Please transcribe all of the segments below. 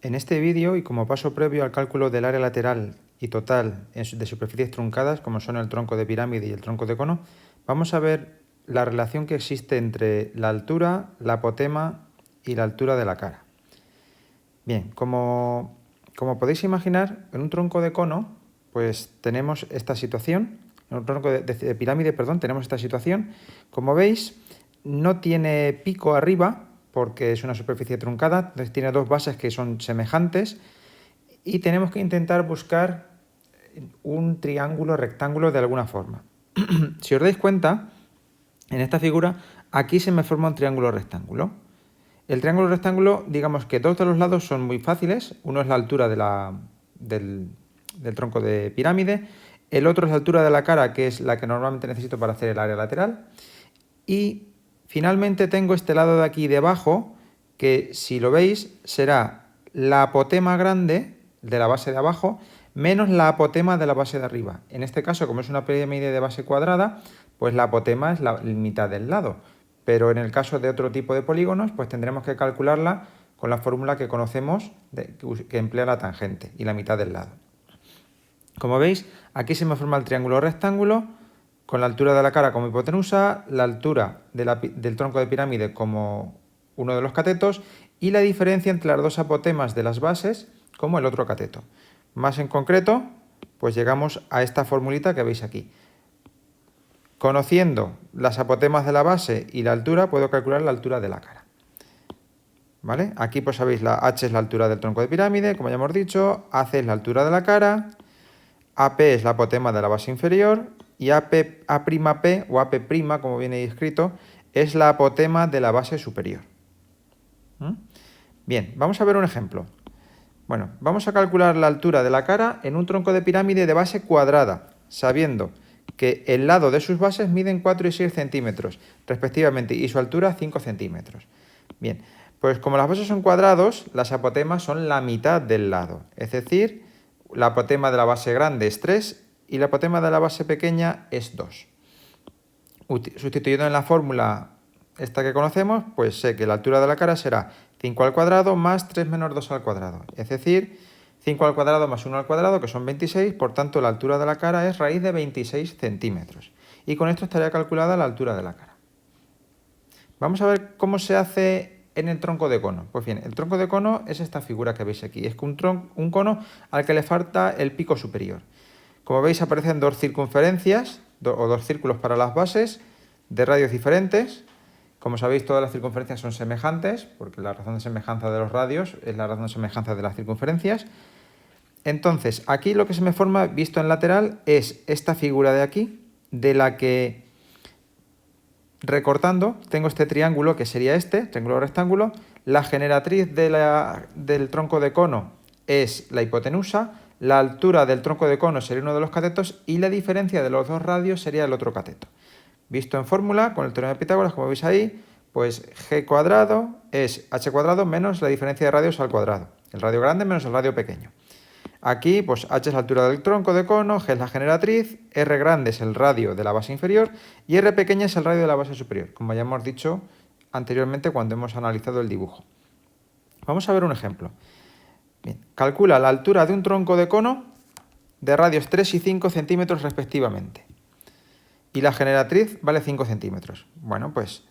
En este vídeo, y como paso previo al cálculo del área lateral y total de superficies truncadas, como son el tronco de pirámide y el tronco de cono, vamos a ver la relación que existe entre la altura, la apotema y la altura de la cara. Bien, como podéis imaginar, en un tronco de cono, pues tenemos esta situación, en un tronco de pirámide, perdón, tenemos esta situación. Como veis, no tiene pico arriba, porque es una superficie truncada, entonces tiene dos bases que son semejantes y tenemos que intentar buscar un triángulo rectángulo de alguna forma. Si os dais cuenta, en esta figura, aquí se me forma un triángulo rectángulo. El triángulo rectángulo, digamos que dos de los lados son muy fáciles. Uno es la altura del tronco de pirámide, el otro es la altura de la cara, que es la que normalmente necesito para hacer el área lateral. Y finalmente tengo este lado de aquí debajo, que si lo veis será la apotema grande de la base de abajo menos la apotema de la base de arriba. En este caso, como es una pirámide de base cuadrada, pues la apotema es la mitad del lado. Pero en el caso de otro tipo de polígonos, pues tendremos que calcularla con la fórmula que conocemos que emplea la tangente y la mitad del lado. Como veis, aquí se me forma el triángulo rectángulo con la altura de la cara como hipotenusa, la altura del tronco de pirámide como uno de los catetos y la diferencia entre las dos apotemas de las bases como el otro cateto. Más en concreto, pues llegamos a esta formulita que veis aquí. Conociendo las apotemas de la base y la altura, puedo calcular la altura de la cara. ¿Vale? Aquí pues sabéis, la H es la altura del tronco de pirámide, como ya hemos dicho, AC es la altura de la cara, AP es la apotema de la base inferior y A'P o AP', como viene escrito, es la apotema de la base superior. Bien, vamos a ver un ejemplo. Bueno, vamos a calcular la altura de la cara en un tronco de pirámide de base cuadrada, sabiendo que el lado de sus bases miden 4 y 6 centímetros, respectivamente, y su altura 5 centímetros. Bien, pues como las bases son cuadrados, las apotemas son la mitad del lado, es decir, la apotema de la base grande es 3 y la apotema de la base pequeña es 2. Sustituyendo en la fórmula esta que conocemos, pues sé que la altura de la cara será 5 al cuadrado más 3 menos 2 al cuadrado, es decir, 5 al cuadrado más 1 al cuadrado, que son 26, por tanto la altura de la cara es raíz de 26 centímetros. Y con esto estaría calculada la altura de la cara. Vamos a ver cómo se hace en el tronco de cono. Pues bien, el tronco de cono es esta figura que veis aquí. Es un cono al que le falta el pico superior. Como veis, aparecen dos circunferencias o dos círculos para las bases de radios diferentes. Como sabéis, todas las circunferencias son semejantes, porque la razón de semejanza de los radios es la razón de semejanza de las circunferencias. Entonces, aquí lo que se me forma, visto en lateral, es esta figura de aquí, de la que, recortando, tengo este triángulo, que sería este, triángulo rectángulo. La generatriz del tronco de cono es la hipotenusa, la altura del tronco de cono sería uno de los catetos y la diferencia de los dos radios sería el otro cateto. Visto en fórmula, con el teorema de Pitágoras, como veis ahí, pues g cuadrado es h cuadrado menos la diferencia de radios al cuadrado. El radio grande menos el radio pequeño. Aquí, pues h es la altura del tronco de cono, g es la generatriz, r grande es el radio de la base inferior y r pequeña es el radio de la base superior, como ya hemos dicho anteriormente cuando hemos analizado el dibujo. Vamos a ver un ejemplo. Bien, calcula la altura de un tronco de cono de radios 3 y 5 centímetros respectivamente. Y la generatriz vale 5 centímetros. Bueno, pues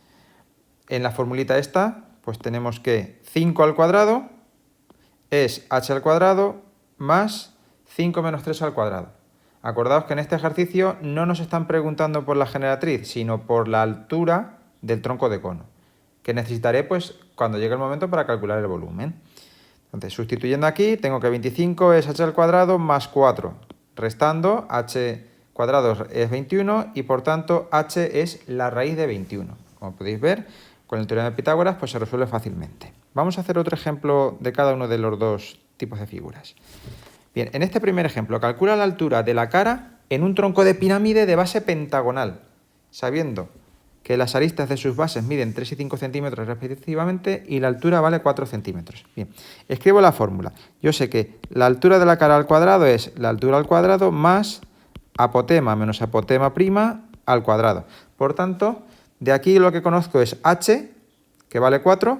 en la formulita esta, pues tenemos que 5 al cuadrado es h al cuadrado más 5 menos 3 al cuadrado. Acordaos que en este ejercicio no nos están preguntando por la generatriz, sino por la altura del tronco de cono, que necesitaré pues cuando llegue el momento para calcular el volumen. Entonces, sustituyendo aquí, tengo que 25 es h al cuadrado más 4, restando h cuadrado es 21 y por tanto h es la raíz de 21. Como podéis ver, con el teorema de Pitágoras pues se resuelve fácilmente. Vamos a hacer otro ejemplo de cada uno de los dos tipos de figuras. Bien, en este primer ejemplo, calcula la altura de la cara en un tronco de pirámide de base pentagonal, sabiendo que las aristas de sus bases miden 3 y 5 centímetros respectivamente y la altura vale 4 centímetros. Bien, escribo la fórmula. Yo sé que la altura de la cara al cuadrado es la altura al cuadrado más apotema menos apotema prima al cuadrado. Por tanto, de aquí lo que conozco es h, que vale 4,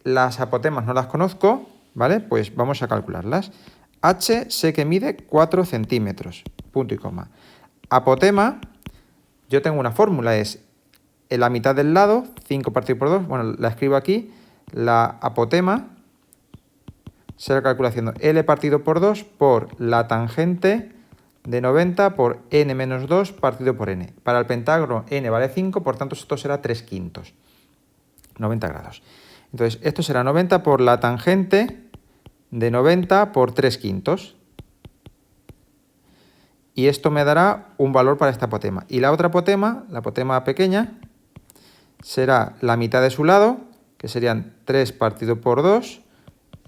las apotemas no las conozco, ¿vale? Pues vamos a calcularlas. H sé que mide 4 centímetros, punto y coma. Apotema, yo tengo una fórmula, es en la mitad del lado, 5 partido por 2, bueno, la escribo aquí, la apotema se la calcula haciendo L partido por 2 por la tangente de 90 por n menos 2 partido por n. Para el pentágono n vale 5, por tanto esto será 3/5, 90 grados. Entonces esto será 90 por la tangente de 90 por 3/5. Y esto me dará un valor para esta apotema. Y la otra apotema, la apotema pequeña, será la mitad de su lado, que serían 3 partido por 2,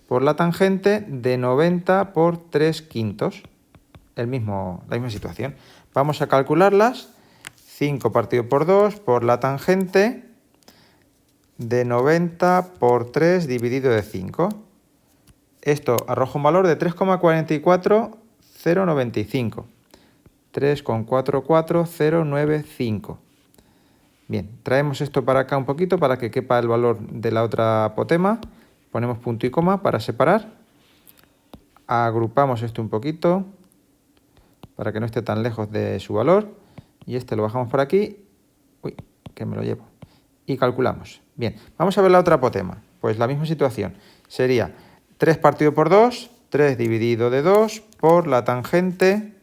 por la tangente de 90 por 3/5. La misma situación. Vamos a calcularlas. 5 partido por 2 por la tangente de 90 por 3 dividido de 5. Esto arroja un valor de 3,44095. 3,44095. Bien, traemos esto para acá un poquito para que quepa el valor de la otra apotema. Ponemos punto y coma para separar. Agrupamos esto un poquito para que no esté tan lejos de su valor. Y este lo bajamos por aquí. Uy, que me lo llevo. Y calculamos. Bien, vamos a ver la otra apotema. Pues la misma situación. Sería 3 partido por 2, 3 dividido de 2 por la tangente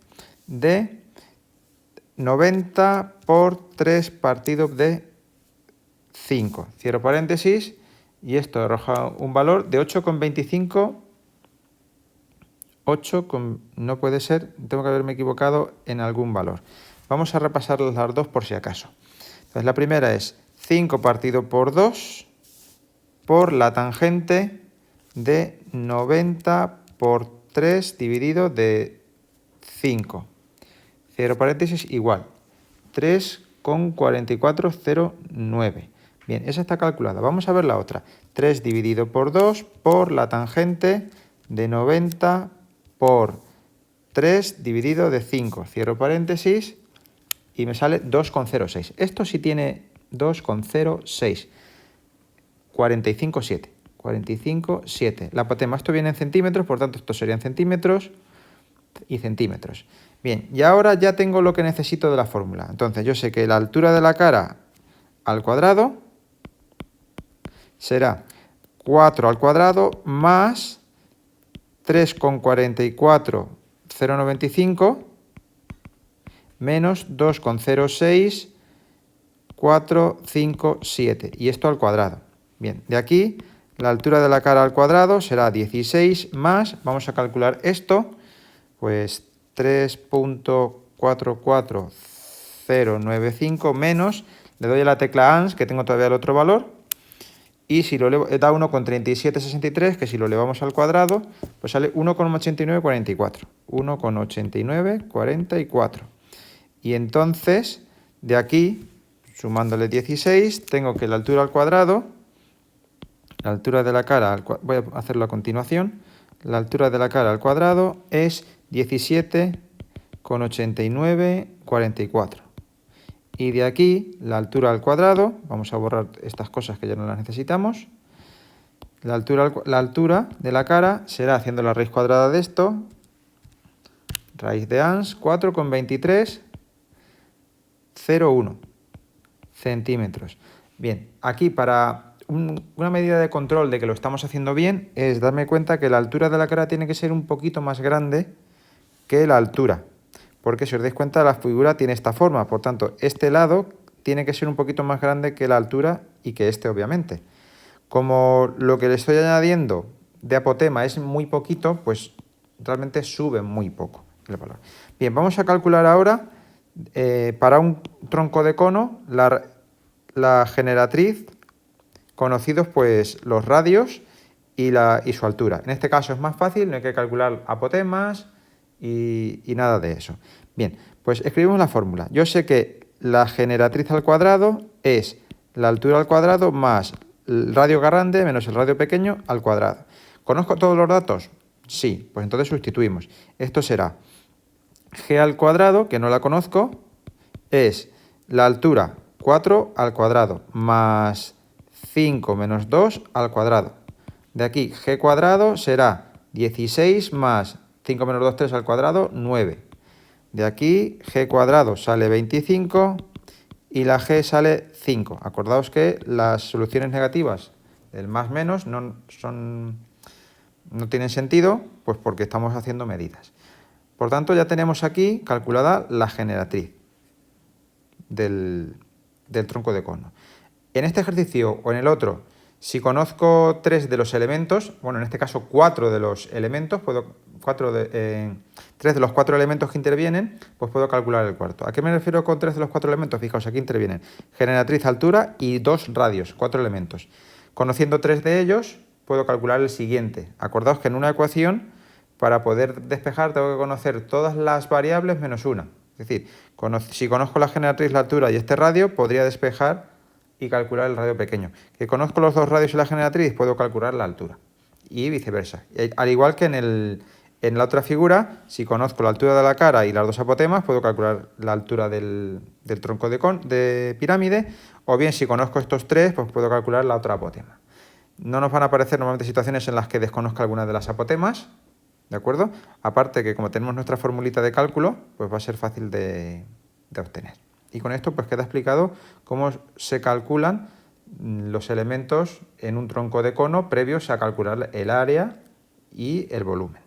de 90 por 3 partido de 5. Cierro paréntesis y esto arroja un valor de 8,25. No puede ser, tengo que haberme equivocado en algún valor. Vamos a repasar las dos por si acaso. Entonces la primera es 5 partido por 2 por la tangente de 90 por 3 dividido de 5. Cierro paréntesis igual. 3,4409. Bien, esa está calculada. Vamos a ver la otra. 3 dividido por 2 por la tangente de 90 por 3 dividido de 5. Cierro paréntesis y me sale 2,06. Esto sí tiene 2,06. 45,7. 45,7. La apotema, esto viene en centímetros, por tanto, esto serían centímetros y centímetros. Bien, y ahora ya tengo lo que necesito de la fórmula. Entonces, yo sé que la altura de la cara al cuadrado será 4 al cuadrado más 3,44095 menos 2,06457. Y esto al cuadrado. Bien, de aquí la altura de la cara al cuadrado será 16 más, vamos a calcular esto, pues 3,44095 menos, le doy a la tecla ANS, que tengo todavía el otro valor, y si lo elevo, da 1,3763, que si lo elevamos al cuadrado, pues sale 1,8944. 1,8944. Y entonces, de aquí, sumándole 16, tengo que la altura al cuadrado, la altura de la cara, voy a hacerlo a continuación, la altura de la cara al cuadrado es 17,8944. Y de aquí, la altura al cuadrado, vamos a borrar estas cosas que ya no las necesitamos. La altura de la cara será, haciendo la raíz cuadrada de esto, raíz de ANS, 4,2301 centímetros. Bien, aquí para una medida de control de que lo estamos haciendo bien es darme cuenta que la altura de la cara tiene que ser un poquito más grande que la altura. Porque si os dais cuenta, la figura tiene esta forma. Por tanto, este lado tiene que ser un poquito más grande que la altura y que este, obviamente. Como lo que le estoy añadiendo de apotema es muy poquito, pues realmente sube muy poco el valor. Bien, vamos a calcular ahora para un tronco de cono la generatriz, conocidos pues los radios y su altura. En este caso es más fácil, no hay que calcular apotemas y nada de eso. Bien, pues escribimos la fórmula. Yo sé que la generatriz al cuadrado es la altura al cuadrado más el radio grande menos el radio pequeño al cuadrado. ¿Conozco todos los datos? Sí, pues entonces sustituimos. Esto será g al cuadrado, que no la conozco, es la altura 4 al cuadrado más 5 menos 2 al cuadrado De aquí, g cuadrado será 16 más 5 menos 2, 3 al cuadrado, 9. De aquí, g cuadrado sale 25 y la g sale 5. Acordaos que las soluciones negativas del más menos no tienen sentido, pues porque estamos haciendo medidas. Por tanto, ya tenemos aquí calculada la generatriz del tronco de cono. En este ejercicio o en el otro, si conozco 3 de los elementos, bueno, en este caso 4 de los elementos, 3 de los 4 elementos que intervienen, pues puedo calcular el cuarto. ¿A qué me refiero con 3 de los 4 elementos? Fijaos, aquí intervienen generatriz, altura y 2 radios, 4 elementos. Conociendo 3 de ellos, puedo calcular el siguiente. Acordaos que en una ecuación, para poder despejar, tengo que conocer todas las variables menos una. Es decir, si conozco la generatriz, la altura y este radio, podría despejar y calcular el radio pequeño. Que conozco los 2 radios y la generatriz, puedo calcular la altura. Y viceversa. Al igual que en la otra figura, si conozco la altura de la cara y las 2 apotemas, puedo calcular la altura del tronco de pirámide, o bien si conozco estos 3, pues puedo calcular la otra apotema. No nos van a aparecer normalmente situaciones en las que desconozca alguna de las apotemas, ¿de acuerdo? Aparte que como tenemos nuestra formulita de cálculo, pues va a ser fácil de obtener. Y con esto pues queda explicado cómo se calculan los elementos en un tronco de cono previos a calcular el área y el volumen.